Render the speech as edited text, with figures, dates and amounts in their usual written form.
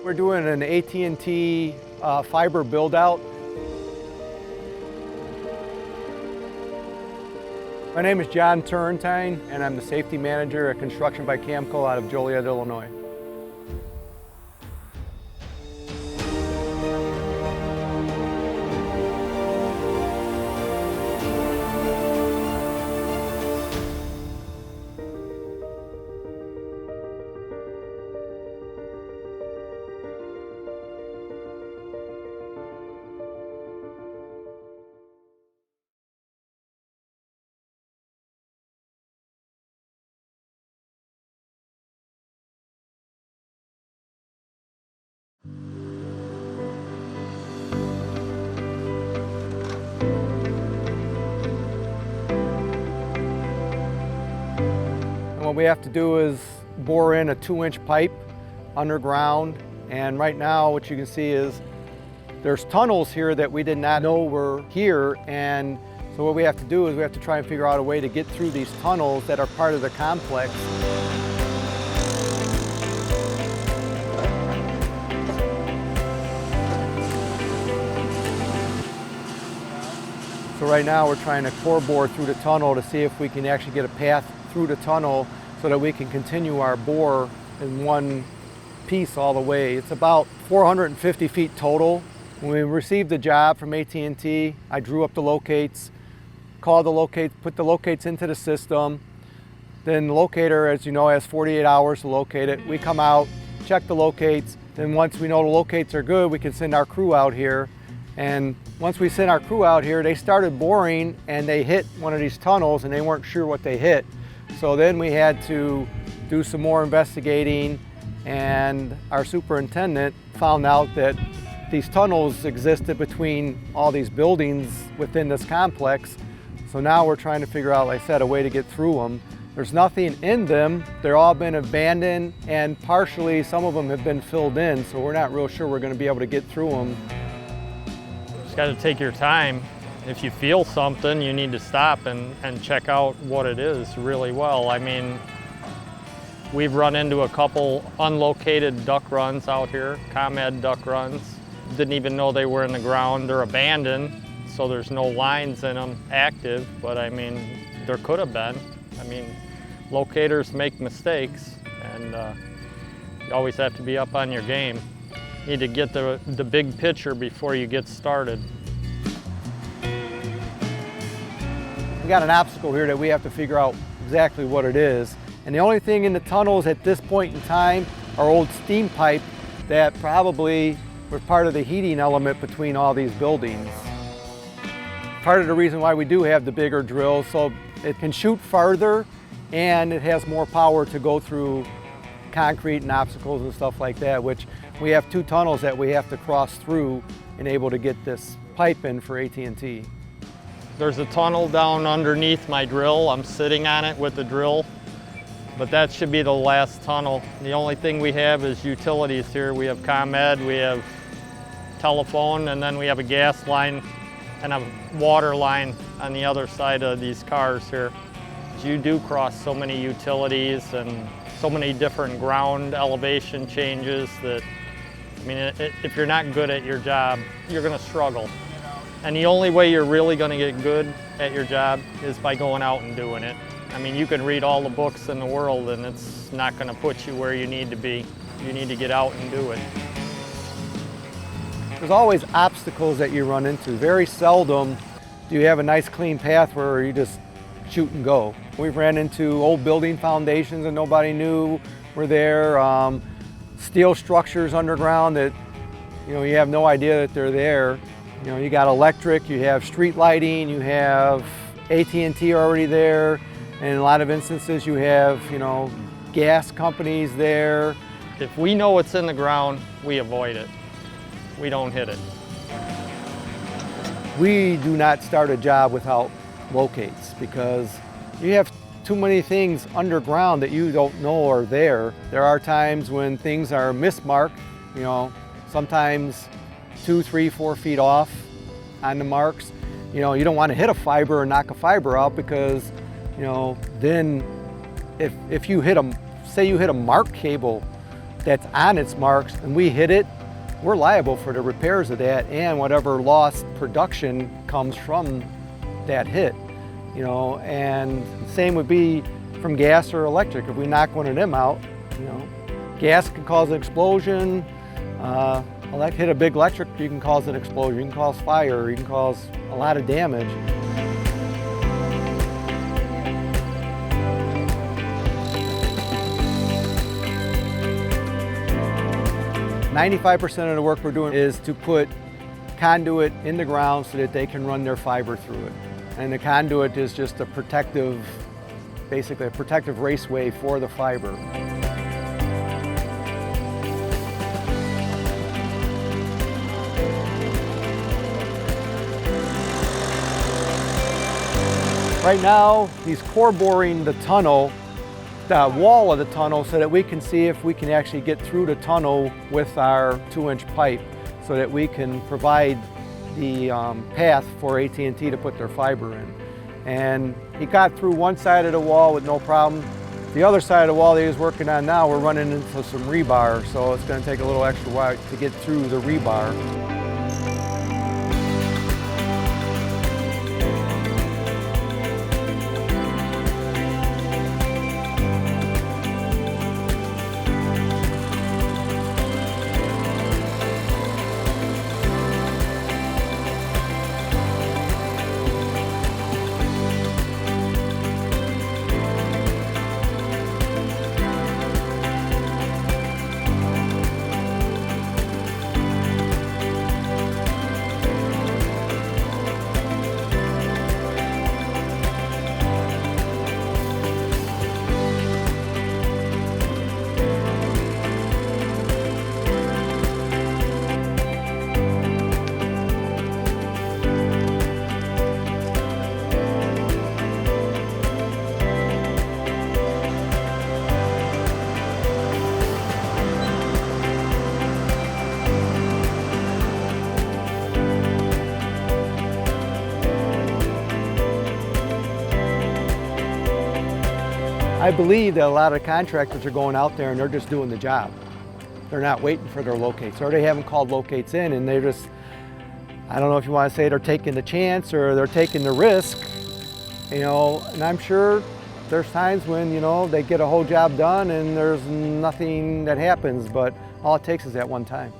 We're doing an At&t fiber build out. My name is John Turrentine, and I'm the safety manager at Construction by Camco out of Joliet, Illinois. What we have to do is bore in a 2-inch pipe underground, and right now what you can see is there's tunnels here that we did not know were here, and so what we have to do is we have to try and figure out a way to get through these tunnels that are part of the complex. So right now we're trying to core bore through the tunnel to see if we can actually get a path through the tunnel so that we can continue our bore in one piece all the way. It's about 450 feet total. When we received the job from At&t, I drew up the locates, called the locates, put the locates into the system. Then the locator, as you know, has 48 hours to locate it. We come out, check the locates, then once we know the locates are good, we can send our crew out here. And once we sent our crew out here, they started boring and they hit one of these tunnels and they weren't sure what they hit. So then we had to do some more investigating, and our superintendent found out that these tunnels existed between all these buildings within this complex. So now we're trying to figure out, like I said, a way to get through them. There's nothing in them. They're all been abandoned, and partially some of them have been filled in, so we're not real sure we're going to be able to get through them. Just got to take your time. If you feel something, you need to stop and check out what it is really well. I mean, we've run into a couple unlocated duck runs out here, ComEd duck runs. Didn't even know they were in the ground. They're abandoned, so there's no lines in them active, but I mean, there could have been. I mean, locators make mistakes, and you always have to be up on your game. You need to get the big picture before you get started. We got an obstacle here that we have to figure out exactly what it is. And the only thing in the tunnels at this point in time are old steam pipe that probably were part of the heating element between all these buildings. Part of the reason why we do have the bigger drills, so it can shoot farther and it has more power to go through concrete and obstacles and stuff like that, which we have 2 tunnels that we have to cross through and able to get this pipe in for At&t. There's a tunnel down underneath my drill. I'm sitting on it with the drill, but that should be the last tunnel. The only thing we have is utilities here. We have ComEd, we have telephone, and then we have a gas line and a water line on the other side of these cars here. You do cross so many utilities and so many different ground elevation changes that, I mean, if you're not good at your job, you're gonna struggle. And the only way you're really going to get good at your job is by going out and doing it. I mean, you can read all the books in the world and it's not going to put you where you need to be. You need to get out and do it. There's always obstacles that you run into. Very seldom do you have a nice clean path where you just shoot and go. We've ran into old building foundations that nobody knew were there, steel structures underground that you have no idea that they're there. You got electric, you have street lighting, you have At&t already there, and in a lot of instances you have, gas companies there. If we know what's in the ground, we avoid it. We don't hit it. We do not start a job without locates because you have too many things underground that you don't know are there. There are times when things are mismarked, sometimes 2, 3, 4 feet off on the marks. You don't want to hit a fiber or knock a fiber out because, then if you hit say you hit a mark cable, that's on its marks and we hit it, we're liable for the repairs of that and whatever lost production comes from that hit, you know. And same would be from gas or electric. If we knock one of them out, you know, gas can cause an explosion. Hit a big electric, you can cause an explosion, you can cause fire, you can cause a lot of damage. 95% of the work we're doing is to put conduit in the ground so that they can run their fiber through it. And the conduit is just a protective, basically a protective raceway for the fiber. Right now, he's core boring the tunnel, the wall of the tunnel, so that we can see if we can actually get through the tunnel with our 2-inch pipe so that we can provide the path for At&t to put their fiber in. And he got through one side of the wall with no problem. The other side of the wall that he's working on now, we're running into some rebar, so it's going to take a little extra while to get through the rebar. I believe that a lot of contractors are going out there and they're just doing the job. They're not waiting for their locates, or they haven't called locates in, and they're just, I don't know if you want to say they're taking the chance or they're taking the risk, you know. And I'm sure there's times when, you know, they get a whole job done and there's nothing that happens, but all it takes is that one time.